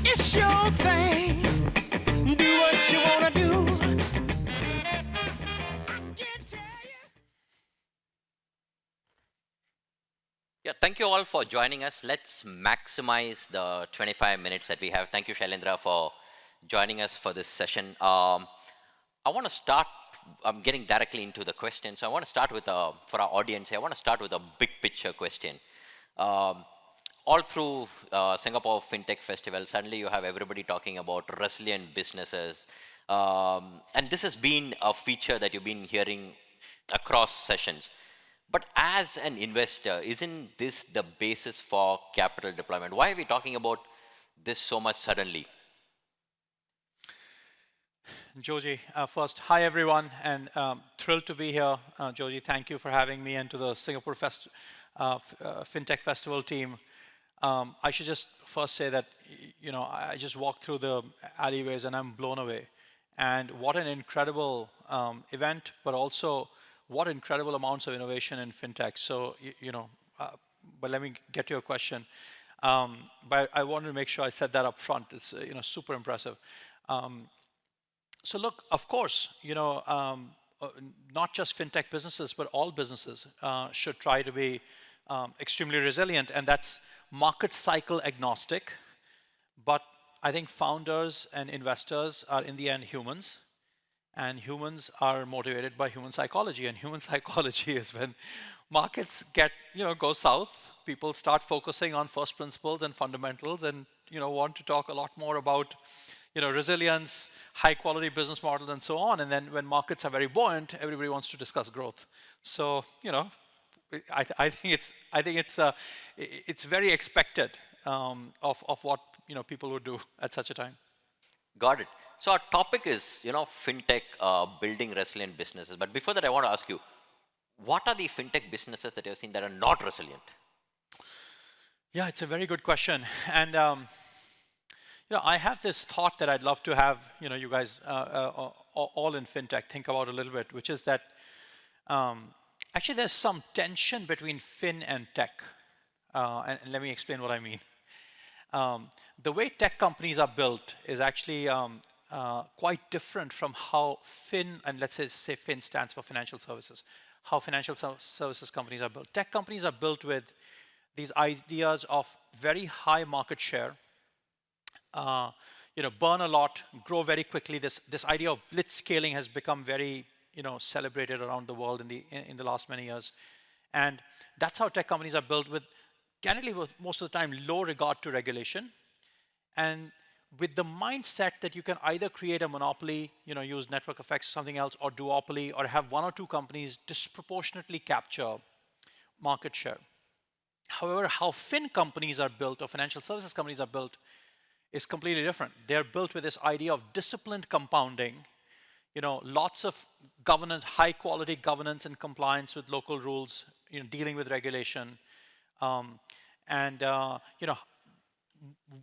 It's your thing. Do what you wanna do. Yeah, thank you all for joining us. Let's maximize the 25 minutes that we have. Thank you, Shailendra, for joining us for this session. I want to start, I'm getting directly into the question. So I want to start with, for our audience, I want to start with a big picture question. All through Singapore FinTech Festival, suddenly you have everybody talking about resilient businesses. And this has been a feature that you've been hearing across sessions. But as an investor, isn't this the basis for capital deployment? Why are we talking about this so much suddenly? Joji, first, hi everyone, and thrilled to be here. Joji, thank you for having me, and to the Singapore FinTech Festival team. I should just first say that, you know, I just walked through the alleyways and I'm blown away. And what an incredible event, but also what incredible amounts of innovation in FinTech. So, but let me get to your question. But I wanted to make sure I said that up front. It's, super impressive. So look, of course, not just FinTech businesses, but all businesses should try to be extremely resilient, and that's market cycle agnostic. But I think founders and investors are in the end humans, and humans are motivated by human psychology. And human psychology is when markets go south, people start focusing on first principles and fundamentals, and want to talk a lot more about resilience, high quality business models, and so on. And then when markets are very buoyant, everybody wants to discuss growth. So I think it's very expected of what people would do at such a time. Got it. So our topic is FinTech building resilient businesses. But before that, I want to ask you, what are the FinTech businesses that you've seen that are not resilient? Yeah, it's a very good question. And I have this thought that I'd love to have you guys all in FinTech think about a little bit, which is that actually there's some tension between fin and tech. And let me explain what I mean. The way tech companies are built is actually quite different from how fin, and let's say fin stands for financial services, how financial services companies are built. Tech companies are built with these ideas of very high market share, burn a lot, grow very quickly. This idea of blitz scaling has become very celebrated around the world in the last many years, and that's how tech companies are built, with candidly with most of the time low regard to regulation, and with the mindset that you can either create a monopoly, use network effects or something else, or duopoly, or have one or two companies disproportionately capture market share. However, how fin companies are built, or financial services companies are built, is completely different. They're built with this idea of disciplined compounding, lots of governance, high quality governance and compliance with local rules, dealing with regulation, and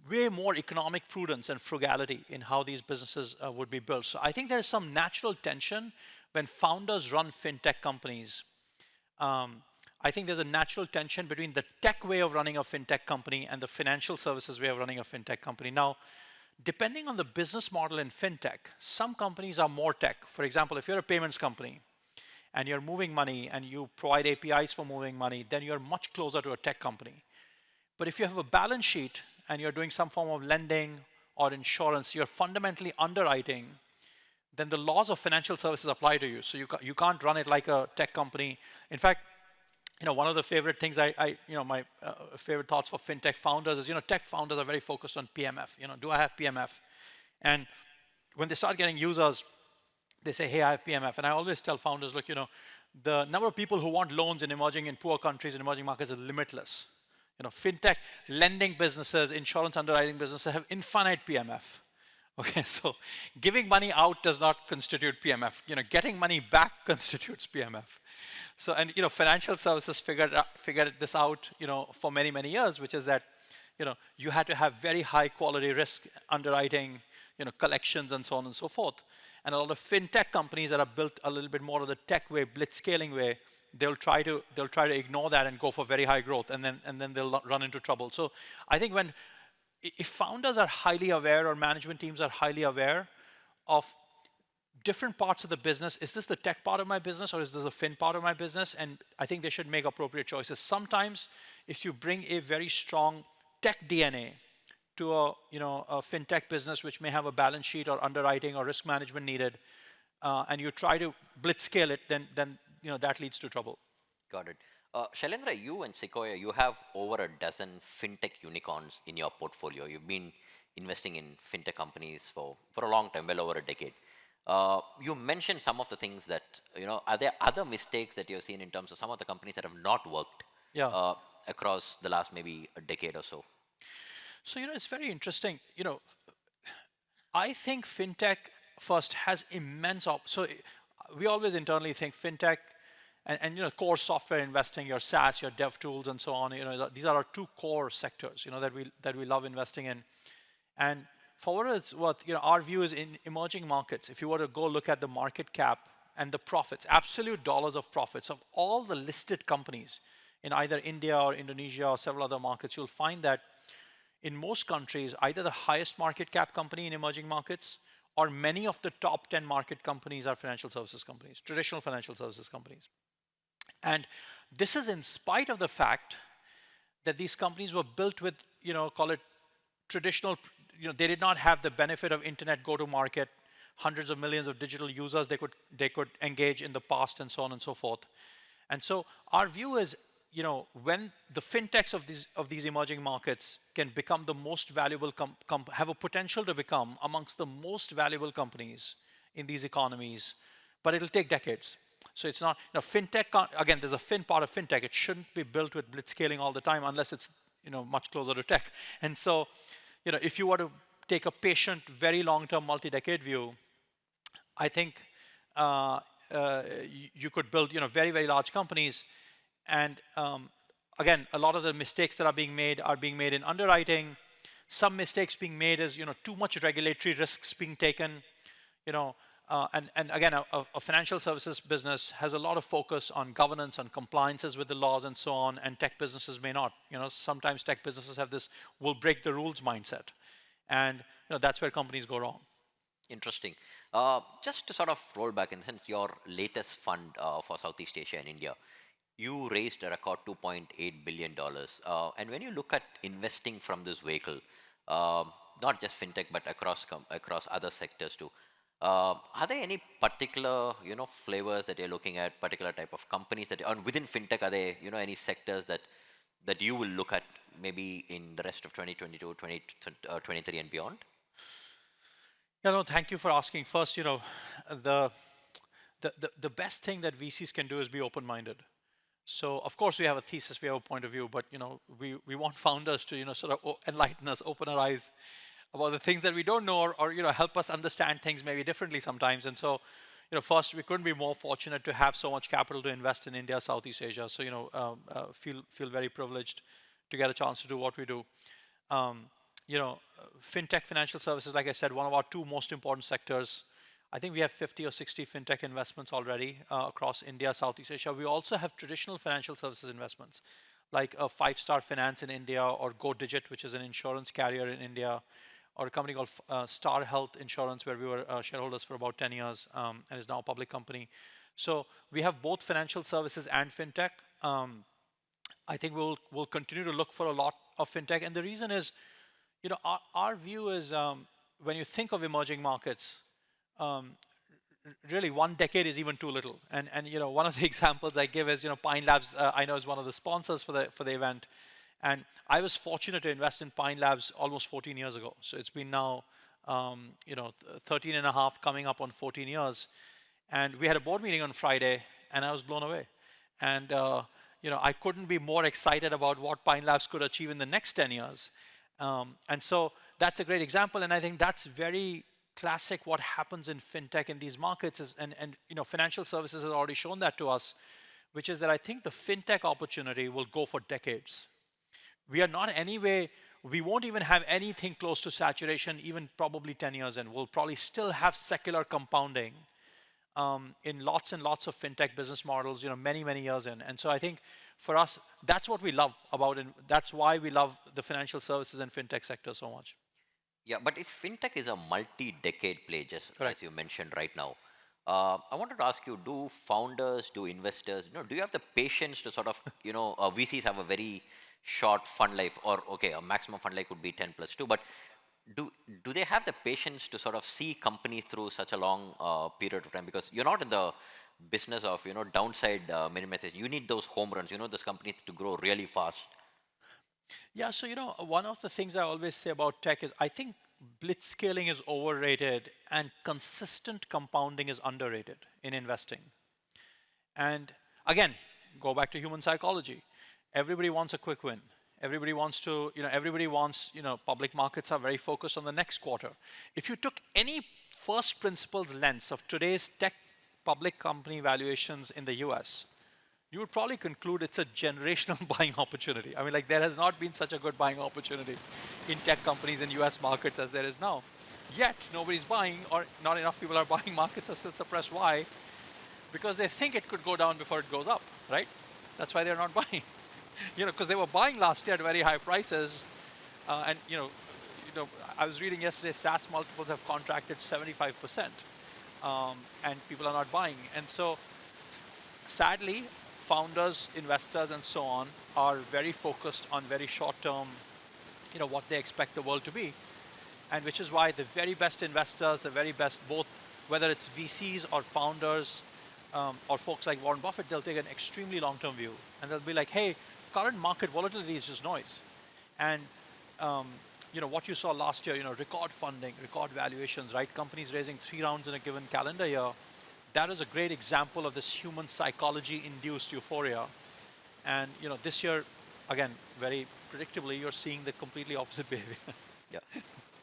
way more economic prudence and frugality in how these businesses would be built. So I think there's some natural tension when founders run FinTech companies. I think there's a natural tension between the tech way of running a FinTech company and the financial services way of running a FinTech company. Now, depending on the business model in FinTech, some companies are more tech. For example, if you're a payments company and you're moving money and you provide APIs for moving money, then you're much closer to a tech company. But if you have a balance sheet and you're doing some form of lending or insurance, you're fundamentally underwriting, then the laws of financial services apply to you. So you can't run it like a tech company. In fact, one of the favorite things my favorite thoughts for FinTech founders is, tech founders are very focused on PMF. Do I have PMF? And when they start getting users, they say, hey, I have PMF. And I always tell founders, look, the number of people who want loans in poor countries, in emerging markets is limitless. FinTech lending businesses, insurance underwriting businesses have infinite PMF. Okay, so giving money out does not constitute PMF. Getting money back constitutes PMF. So, and financial services figured this out, for many, many years, which is that, you had to have very high quality risk underwriting, collections and so on and so forth. And a lot of FinTech companies that are built a little bit more of the tech way, blitz scaling way, they'll try to ignore that and go for very high growth, and then they'll run into trouble. So I think if founders are highly aware, or management teams are highly aware of different parts of the business, is this the tech part of my business, or is this the fin part of my business? And I think they should make appropriate choices. Sometimes if you bring a very strong tech DNA to a fintech business which may have a balance sheet or underwriting or risk management needed, and you try to blitz scale it, then that leads to trouble. Got it. Shailendra, you and Sequoia, you have over a dozen fintech unicorns in your portfolio. You've been investing in fintech companies for a long time, well over a decade. You mentioned some of the things that, are there other mistakes that you've seen in terms of some of the companies that have not worked across the last maybe a decade or so? So, it's very interesting. I think fintech first has immense so we always internally think fintech and core software investing, your SaaS, your dev tools, and so on. These are our two core sectors, that we love investing in. And for what it's worth, our view is in emerging markets. If you were to go look at the market cap and the profits, absolute dollars of profits of all the listed companies in either India or Indonesia or several other markets, you'll find that in most countries, either the highest market cap company in emerging markets or many of the top 10 market companies are financial services companies, traditional financial services companies. And this is in spite of the fact that these companies were built with, call it traditional, they did not have the benefit of internet go-to-market, hundreds of millions of digital users they could engage in the past, and so on and so forth. And so our view is, when the fintechs of these emerging markets can become the most valuable, have a potential to become amongst the most valuable companies in these economies, but it'll take decades. So it's not, fintech, again, there's a fin part of fintech. It shouldn't be built with blitzscaling all the time unless it's, much closer to tech. And so, if you were to take a patient, very long-term, multi-decade view, I think you could build, very, very large companies. And again, a lot of the mistakes that are being made in underwriting. Some mistakes being made is, too much regulatory risks being taken, and again, a financial services business has a lot of focus on governance and compliances with the laws and so on, and tech businesses may not. Sometimes tech businesses have this "will break the rules" mindset, and that's where companies go wrong. Interesting. Just to sort of roll back, in the sense, your latest fund for Southeast Asia and India, you raised a record $2.8 billion. And when you look at investing from this vehicle, not just fintech, but across other sectors too, are there any particular, flavors that you're looking at, particular type of companies that, and within fintech, are there, any sectors that you will look at maybe in the rest of 2022, 2023 and beyond? Thank you for asking. First, the best thing that VCs can do is be open-minded. So of course we have a thesis, we have a point of view, but we want founders to sort of enlighten us, open our eyes about the things that we don't know, or help us understand things maybe differently sometimes. And so first, we couldn't be more fortunate to have so much capital to invest in India, Southeast Asia. So feel very privileged to get a chance to do what we do. Fintech, financial services, like I said, one of our two most important sectors. I think we have 50 or 60 fintech investments already across India, Southeast Asia. We also have traditional financial services investments, like a 5-Star Finance in India, or GoDigit, which is an insurance carrier in India, or a company called Star Health Insurance, where we were shareholders for about 10 years and is now a public company. So we have both financial services and fintech. I think we'll continue to look for a lot of fintech. And the reason is, our view is, when you think of emerging markets, really 1 decade is even too little. And one of the examples I give is, Pine Labs, I know, is one of the sponsors for the event. And I was fortunate to invest in Pine Labs almost 14 years ago. So it's been now, 13 and a half, coming up on 14 years. And we had a board meeting on Friday, and I was blown away. And I couldn't be more excited about what Pine Labs could achieve in the next 10 years. And so that's a great example. And I think that's very classic what happens in fintech in these markets is, and financial services has already shown that to us, which is that I think the fintech opportunity will go for decades. We are not anyway, we won't even have anything close to saturation, even probably 10 years in. We'll probably still have secular compounding in lots and lots of fintech business models, many, many years in. And so I think for us, that's what we love about it. That's why we love the financial services and fintech sector so much. Yeah, but if fintech is a multi-decade play, just Correct. as you mentioned right now, I wanted to ask you: do founders, do investors, do you have the patience to sort of, VCs have a very short fund life, or okay, a maximum fund life would be 10+2, but do they have the patience to sort of see companies through such a long period of time? Because you're not in the business of downside minimization. You need those home runs. You know those companies to grow really fast. Yeah, so one of the things I always say about tech is I think blitzscaling is overrated and consistent compounding is underrated in investing. And again, go back to human psychology. Everybody wants a quick win. Everybody wants to, public markets are very focused on the next quarter. If you took any first principles lens of today's tech public company valuations in the US, you would probably conclude it's a generational buying opportunity. I mean, like there has not been such a good buying opportunity in tech companies in US markets as there is now. Yet, nobody's buying, or not enough people are buying. Markets are still suppressed. Why? Because they think it could go down before it goes up, right? That's why they're not buying. Because they were buying last year at very high prices, and I was reading yesterday, SaaS multiples have contracted 75%, and people are not buying. And so, sadly, founders, investors, and so on are very focused on very short-term, what they expect the world to be, and which is why the very best investors, the very best, both whether it's VCs or founders, or folks like Warren Buffett, they'll take an extremely long-term view, and they'll be like, hey, current market volatility is just noise. And what you saw last year, record funding, record valuations, right? Companies raising 3 rounds in a given calendar year. That is a great example of this human psychology-induced euphoria. And this year, again, very predictably, you're seeing the completely opposite behavior. Yeah.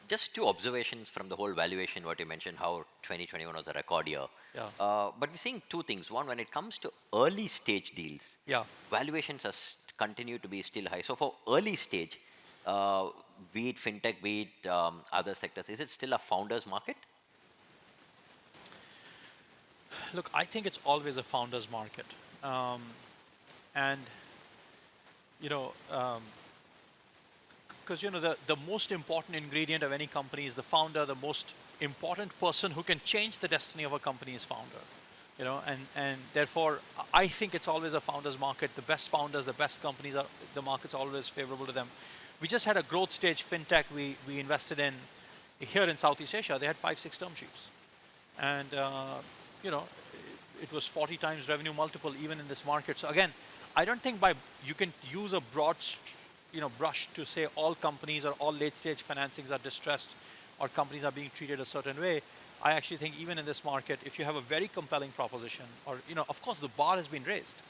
Just 2 observations from the whole valuation, what you mentioned, how 2021 was a record year. Yeah. But we're seeing 2 things. One, when it comes to early stage deals, Yeah. valuations are continue to be still high. So for early stage, be it fintech, be it other sectors, is it still a founder's market? Look, I think it's always a founder's market. And, because the most important ingredient of any company is the founder. The most important person who can change the destiny of a company is founder. And therefore I think it's always a founder's market. The best founders, the best companies, the market's always favorable to them. We just had a growth stage fintech we invested in here in Southeast Asia. They had 5-6 term sheets, and it was 40 times revenue multiple even in this market. So again, I don't think you can use a broad brush to say all companies or all late stage financings are distressed or companies are being treated a certain way. I actually think even in this market, if you have a very compelling proposition, or of course the bar has been raised,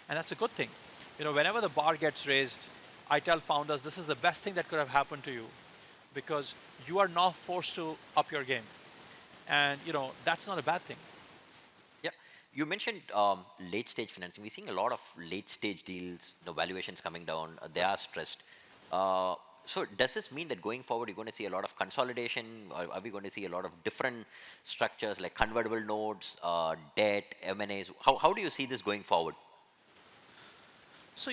and that's a good thing. Whenever the bar gets raised, I tell founders this is the best thing that could have happened to you, because you are now forced to up your game, and that's not a bad thing. Yeah, you mentioned late stage financing. We're seeing a lot of late stage deals, valuations coming down. They are stressed. So does this mean that going forward you're going to see a lot of consolidation? Or are we going to see a lot of different structures like convertible notes, debt, M&As? How do you see this going forward? So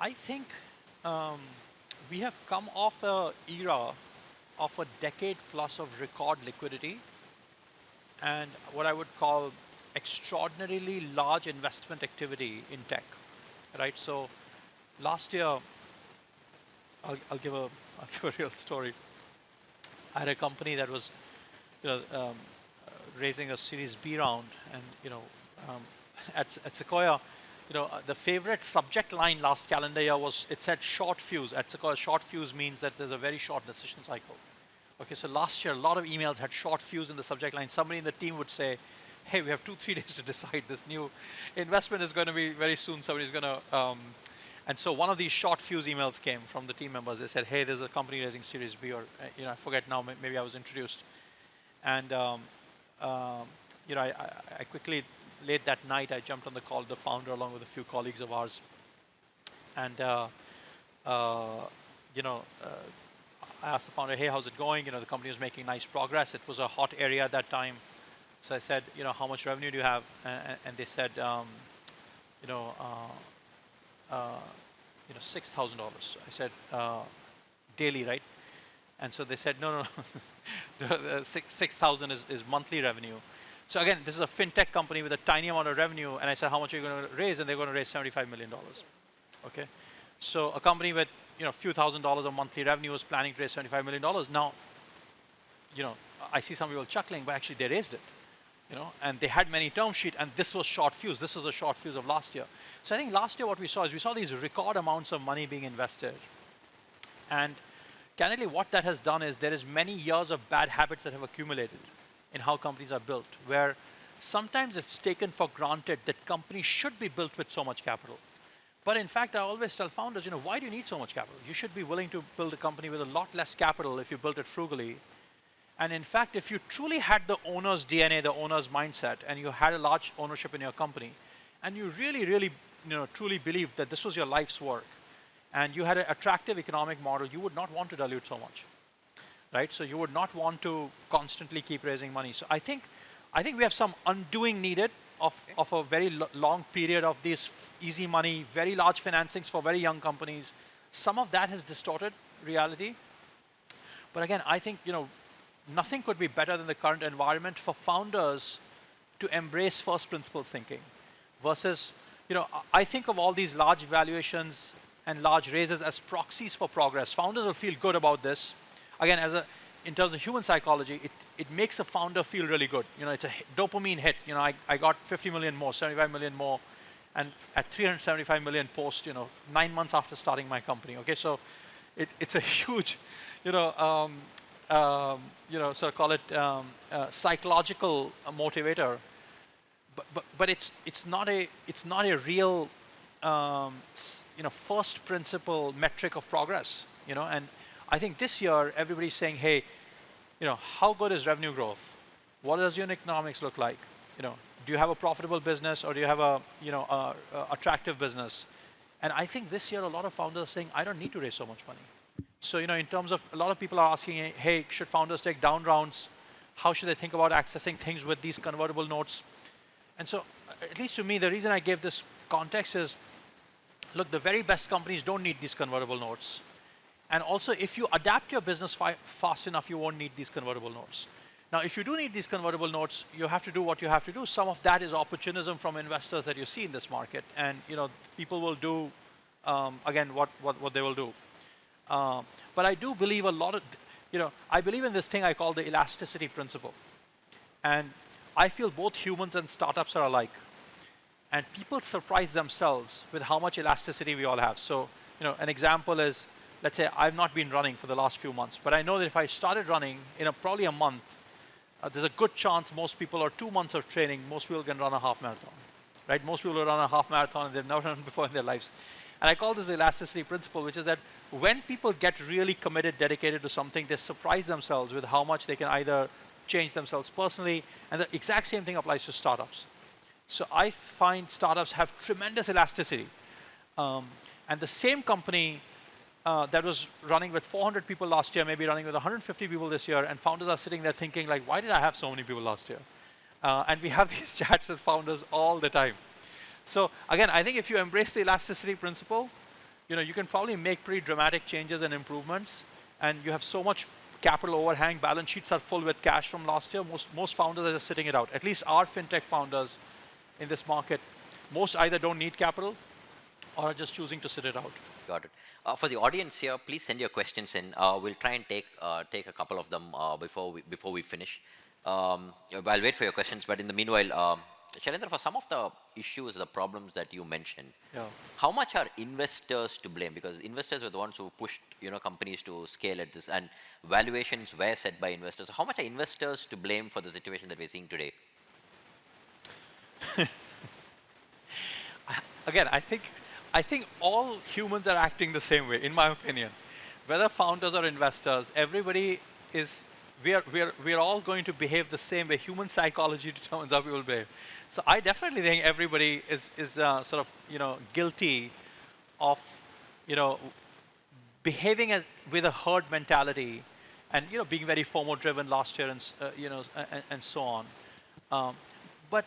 I think we have come off an era of a decade plus of record liquidity and what I would call extraordinarily large investment activity in tech, right? So last year, I'll give a real story. I had a company that was, raising a Series B round, and at Sequoia, the favorite subject line last calendar year was it said short fuse. At Sequoia, short fuse means that there's a very short decision cycle. Okay, so last year a lot of emails had short fuse in the subject line. Somebody in the team would say, "Hey, we have 2-3 days to decide. This new investment is going to be very soon. Somebody's going to." And so one of these short fuse emails came from the team members. They said, "Hey, there's a company raising Series B," or I forget now. Maybe I was introduced, and I quickly, late that night, I jumped on the call with the founder along with a few colleagues of ours, and I asked the founder, "Hey, how's it going?" The company was making nice progress. It was a hot area at that time. So I said, how much revenue do you have? And they said, you know, $6,000. I said, daily, right? And so they said, no, the 6,000 is monthly revenue. So again, this is a fintech company with a tiny amount of revenue, and I said, how much are you going to raise? And they're going to raise $75 million. Okay, so a company with a few $1,000s of monthly revenue is planning to raise $75 million. Now, I see some people chuckling, but actually they raised it. And they had many term sheet, and this was short fuse. This was a short fuse of last year. So I think last year what we saw is we saw these record amounts of money being invested. And candidly, what that has done is there is many years of bad habits that have accumulated in how companies are built, where sometimes it's taken for granted that companies should be built with so much capital. But in fact, I always tell founders, why do you need so much capital? You should be willing to build a company with a lot less capital if you built it frugally. And in fact, if you truly had the owner's DNA, the owner's mindset, and you had a large ownership in your company, and you really, really, truly believed that this was your life's work, and you had an attractive economic model, you would not want to dilute so much, right? So you would not want to constantly keep raising money. So I think we have some undoing needed of a very long period of these easy money, very large financings for very young companies. Some of that has distorted reality. But again, I think, nothing could be better than the current environment for founders to embrace first principle thinking versus, I think of all these large valuations and large raises as proxies for progress. Founders will feel good about this. Again, in terms of human psychology, it makes a founder feel really good. It's a dopamine hit. I got 50 million more, 75 million more, and at 375 million post, 9 months after starting my company. Okay, so it's a huge, so call it psychological motivator, but it's not a real first principle metric of progress. And I think this year everybody's saying, hey, how good is revenue growth? What does unit economics look like? Do you have a profitable business, or do you have a attractive business? And I think this year a lot of founders are saying, I don't need to raise so much money. So, in terms of, a lot of people are asking, hey, should founders take down rounds? How should they think about accessing things with these convertible notes? And so, at least to me, the reason I gave this context is, look, the very best companies don't need these convertible notes. And also, if you adapt your business fast enough, you won't need these convertible notes. Now, if you do need these convertible notes, you have to do what you have to do. Some of that is opportunism from investors that you see in this market. And, people will do, again, what they will do. But I do believe I believe in this thing I call the elasticity principle. And I feel both humans and startups are alike. And people surprise themselves with how much elasticity we all have. So, an example is, let's say I've not been running for the last few months, but I know that if I started running in probably a month, there's a good chance most people, or 2 months of training, most people can run a half marathon, right? Most people will run a half marathon and they've never run before in their lives. And I call this the elasticity principle, which is that when people get really committed, dedicated to something, they surprise themselves with how much they can either change themselves personally, and the exact same thing applies to startups. So I find startups have tremendous elasticity. And the same company that was running with 400 people last year, maybe running with 150 people this year, and founders are sitting there thinking, like, why did I have so many people last year? And we have these chats with founders all the time. So again, I think if you embrace the elasticity principle, you can probably make pretty dramatic changes and improvements, and you have so much capital overhang. Balance sheets are full with cash from last year. Most founders are just sitting it out. At least our fintech founders in this market, most either don't need capital or are just choosing to sit it out. Got it. For the audience here, please send your questions in. We'll try and take a couple of them before we finish. I'll wait for your questions, but in the meanwhile, Shailendra, for some of the issues, the problems that you mentioned, how much are investors to blame? Because investors were the ones who pushed companies to scale at this, and valuations were set by investors. How much are investors to blame for the situation that we're seeing today? Again, I think all humans are acting the same way, in my opinion. Whether founders or investors, everybody is. We are all going to behave the same way. Human psychology determines how people behave. So I definitely think everybody is sort of guilty of behaving with a herd mentality, and being very FOMO driven last year, and and so on. But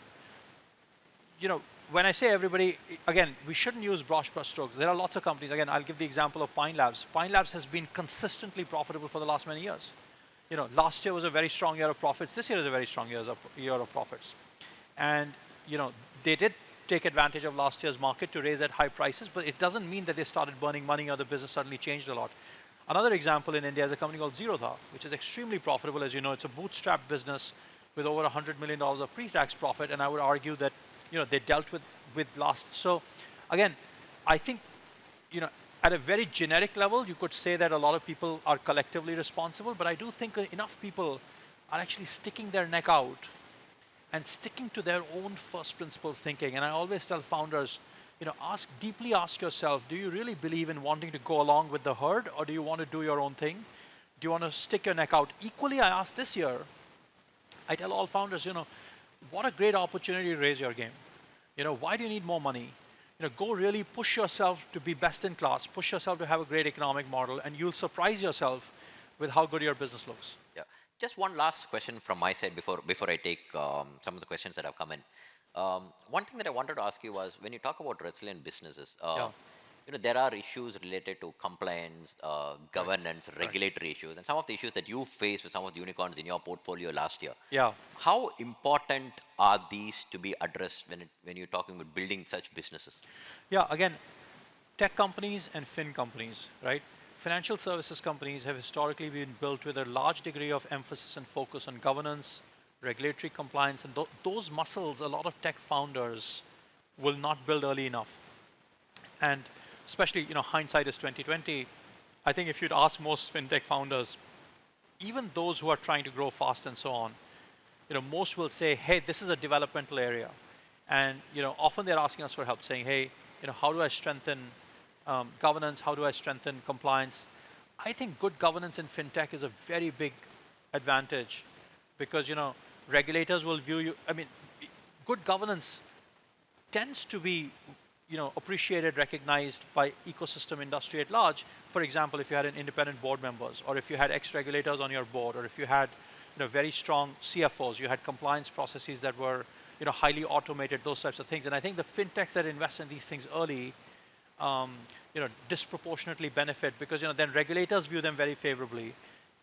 when I say everybody, again, we shouldn't use broad brushstrokes. There are lots of companies. Again, I'll give the example of Pine Labs. Pine Labs has been consistently profitable for the last many years. Last year was a very strong year of profits. This year is a very strong year of profits. And they did take advantage of last year's market to raise at high prices, but it doesn't mean that they started burning money or the business suddenly changed a lot. Another example in India is a company called Zerodha, which is extremely profitable. As you know, it's a bootstrap business with over $100 million of pre-tax profit, and I would argue that they dealt with last. So again, I think at a very generic level, you could say that a lot of people are collectively responsible, but I do think enough people are actually sticking their neck out and sticking to their own first principles thinking. And I always tell founders, deeply ask yourself, do you really believe in wanting to go along with the herd, or do you want to do your own thing? Do you want to stick your neck out? Equally, I asked this year, I tell all founders, what a great opportunity to raise your game. Why do you need more money? Go really push yourself to be best in class, push yourself to have a great economic model, and you'll surprise yourself with how good your business looks. Yeah. Just one last question from my side before I take some of the questions that have come in. One thing that I wanted to ask you was, when you talk about resilient businesses, there are issues related to compliance, governance, regulatory issues, and some of the issues that you faced with some of the unicorns in your portfolio last year. Yeah. How important are these to be addressed when you're talking about building such businesses? Yeah, again, tech companies and fin companies, right? Financial services companies have historically been built with a large degree of emphasis and focus on governance, regulatory compliance, and those muscles a lot of tech founders will not build early enough. And especially, hindsight is 2020. I think if you'd ask most fintech founders, even those who are trying to grow fast and so on, most will say, hey, this is a developmental area. And often they're asking us for help, saying, hey, how do I strengthen governance? How do I strengthen compliance? I think good governance in fintech is a very big advantage because, regulators will view you. I mean, good governance tends to be appreciated, recognized by ecosystem industry at large. For example, if you had an independent board members, or if you had ex-regulators on your board, or if you had very strong CFOs, you had compliance processes that were highly automated, those types of things. And I think the fintechs that invest in these things early, disproportionately benefit because then regulators view them very favorably,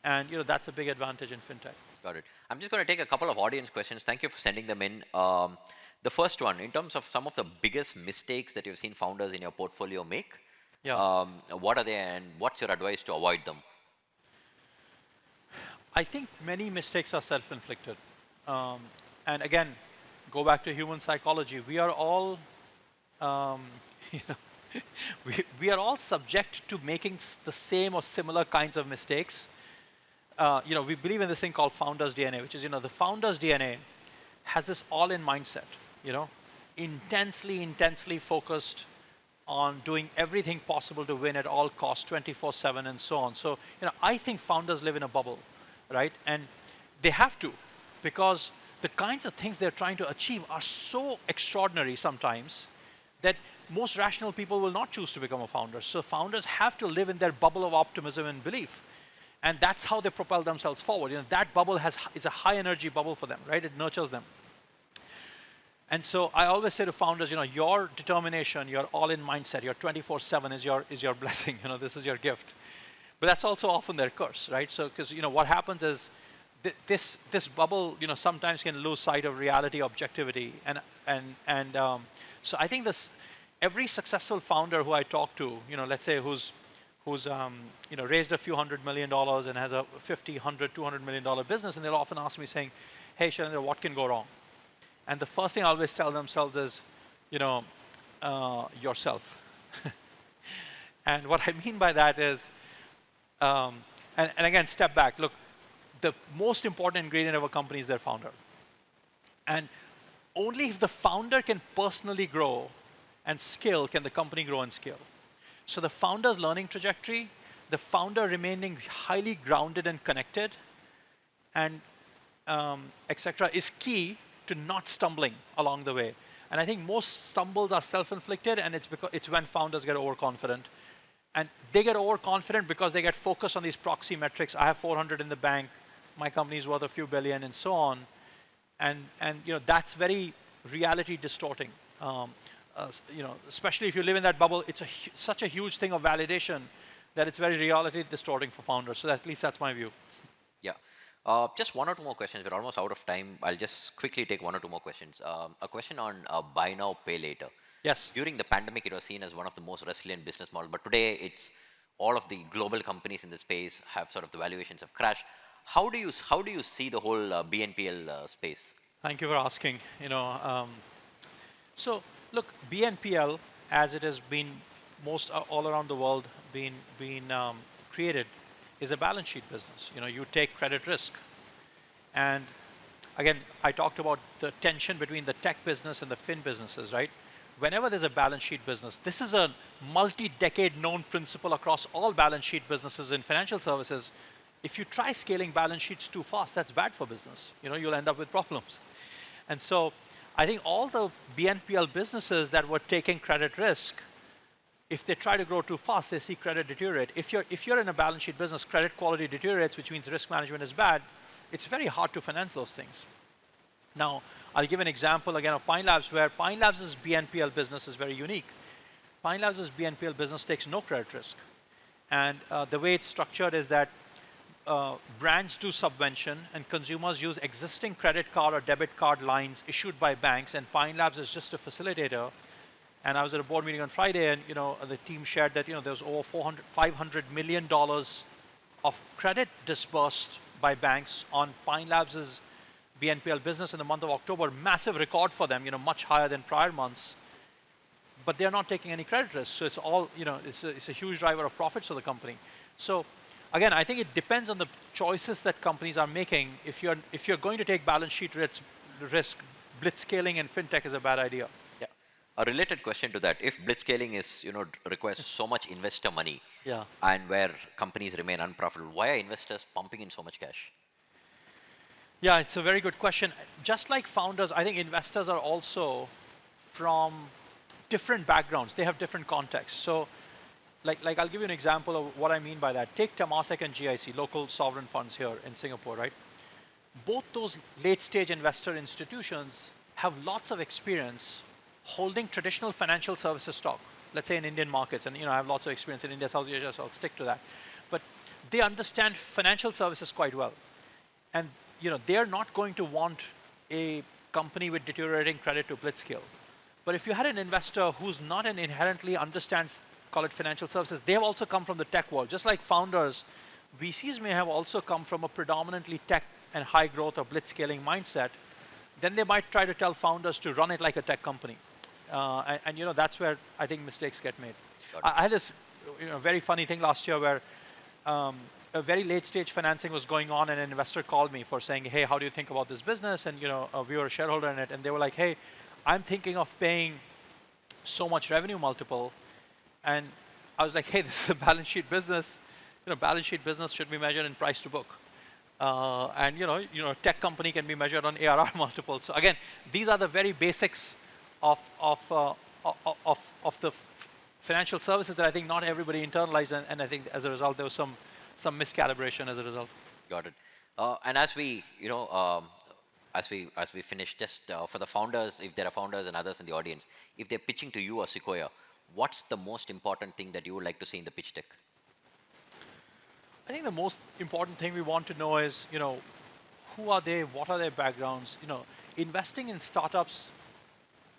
and that's a big advantage in fintech. Got it. I'm just going to take a couple of audience questions. Thank you for sending them in. The first one, in terms of some of the biggest mistakes that you've seen founders in your portfolio make, what are they, and what's your advice to avoid them? I think many mistakes are self-inflicted. And again, go back to human psychology. We are all, we are all subject to making the same or similar kinds of mistakes. We believe in this thing called founder's DNA, which is, the founder's DNA has this all-in mindset. Intensely focused on doing everything possible to win at all costs, 24/7 and so on. So, I think founders live in a bubble, right? And they have to, because the kinds of things they're trying to achieve are so extraordinary sometimes that most rational people will not choose to become a founder. So founders have to live in their bubble of optimism and belief. And that's how they propel themselves forward. That bubble is a high energy bubble for them, right? It nurtures them. And so I always say to founders, your determination, your all-in mindset, your 24/7 is your blessing. This is your gift. But that's also often their curse, right? So because what happens is this bubble, sometimes can lose sight of reality, objectivity, and so I think every successful founder who I talk to, let's say who's raised a few $100 million and has a $50, $100, $200 million business, and they'll often ask me saying, hey, Shailendra, what can go wrong? And the first thing I always tell themselves is, yourself. And what I mean by that is, and again, step back. Look, the most important ingredient of a company is their founder. And only if the founder can personally grow and scale can the company grow and scale. So the founder's learning trajectory, the founder remaining highly grounded and connected, and etc., is key to not stumbling along the way. And I think most stumbles are self-inflicted, and it's when founders get overconfident. And they get overconfident because they get focused on these proxy metrics. I have 400 in the bank, my company's worth a few billion, and so on. and that's very reality distorting. Especially if you live in that bubble, it's such a huge thing of validation that it's very reality distorting for founders. So at least that's my view. Yeah. Just one or two more questions. We're almost out of time. I'll just quickly take one or two more questions. A question on buy now, pay later. Yes. During the pandemic, it was seen as one of the most resilient business models, but today it's all of the global companies in the space have sort of the valuations have crashed. How do you see the whole BNPL space? Thank you for asking. So look, BNPL, as it has been most all around the world been created, is a balance sheet business. You take credit risk, and again, I talked about the tension between the tech business and the fin businesses, right? Whenever there's a balance sheet business, this is a multi-decade known principle across all balance sheet businesses in financial services. If you try scaling balance sheets too fast, that's bad for business. You'll end up with problems. And so I think all the BNPL businesses that were taking credit risk, if they try to grow too fast, they see credit deteriorate. If you're in a balance sheet business, credit quality deteriorates, which means risk management is bad. It's very hard to finance those things. Now, I'll give an example again of Pine Labs, where Pine Labs' BNPL business is very unique. Pine Labs' BNPL business takes no credit risk. And the way it's structured is that brands do subvention and consumers use existing credit card or debit card lines issued by banks, and Pine Labs is just a facilitator. And I was at a board meeting on Friday, and the team shared that there was over $500 million of credit disbursed by banks on Pine Labs' BNPL business in the month of October. Massive record for them, much higher than prior months. But they're not taking any credit risk, so it's all it's a huge driver of profits for the company. So again, I think it depends on the choices that companies are making. If you're going to take balance sheet risk, blitzscaling in fintech is a bad idea. Yeah. A related question to that: if blitzscaling is requires so much investor money, yeah, and where companies remain unprofitable, why are investors pumping in so much cash? Yeah, it's a very good question. Just like founders, I think investors are also from different backgrounds. They have different contexts. So like I'll give you an example of what I mean by that. Take Temasek and GIC, local sovereign funds here in Singapore, right? Both those late stage investor institutions have lots of experience holding traditional financial services stock, let's say in Indian markets. And I have lots of experience in India, South Asia, so I'll stick to that. But they understand financial services quite well. And they're not going to want a company with deteriorating credit to blitzscale. But if you had an investor who's not an inherently understands, call it financial services, they have also come from the tech world. Just like founders, VCs may have also come from a predominantly tech and high growth or blitzscaling mindset. Then they might try to tell founders to run it like a tech company. And that's where I think mistakes get made. I had this very funny thing last year where a very late stage financing was going on, and an investor called me for saying, hey, how do you think about this business? And we were a shareholder in it, and they were like, hey, I'm thinking of paying so much revenue multiple. And I was like, hey, this is a balance sheet business. Balance sheet business should be measured in price to book. And tech company can be measured on ARR multiples. So again, these are the very basics of the financial services that I think not everybody internalized, and I think as a result there was some miscalibration as a result. Got it. And as we as we finish, just for the founders, if there are founders and others in the audience, if they're pitching to you or Sequoia, what's the most important thing that you would like to see in the pitch deck? I think the most important thing we want to know is, who are they? What are their backgrounds? Investing in startups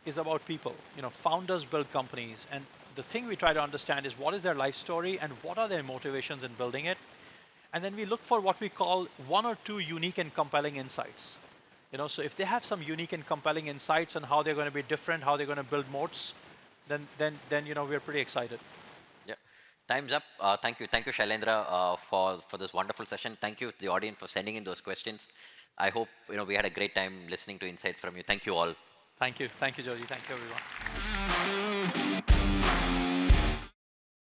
is about people. Founders build companies, and the thing we try to understand is what is their life story and what are their motivations in building it. And then we look for what we call one or two unique and compelling insights. So if they have some unique and compelling insights on how they're going to be different, how they're going to build moats, then we're pretty excited. Yeah, time's up. Thank you, Shailendra, for this wonderful session. Thank you to the audience for sending in those questions. I hope we had a great time listening to insights from you. Thank you all. Thank you, Joji. Thank you, everyone.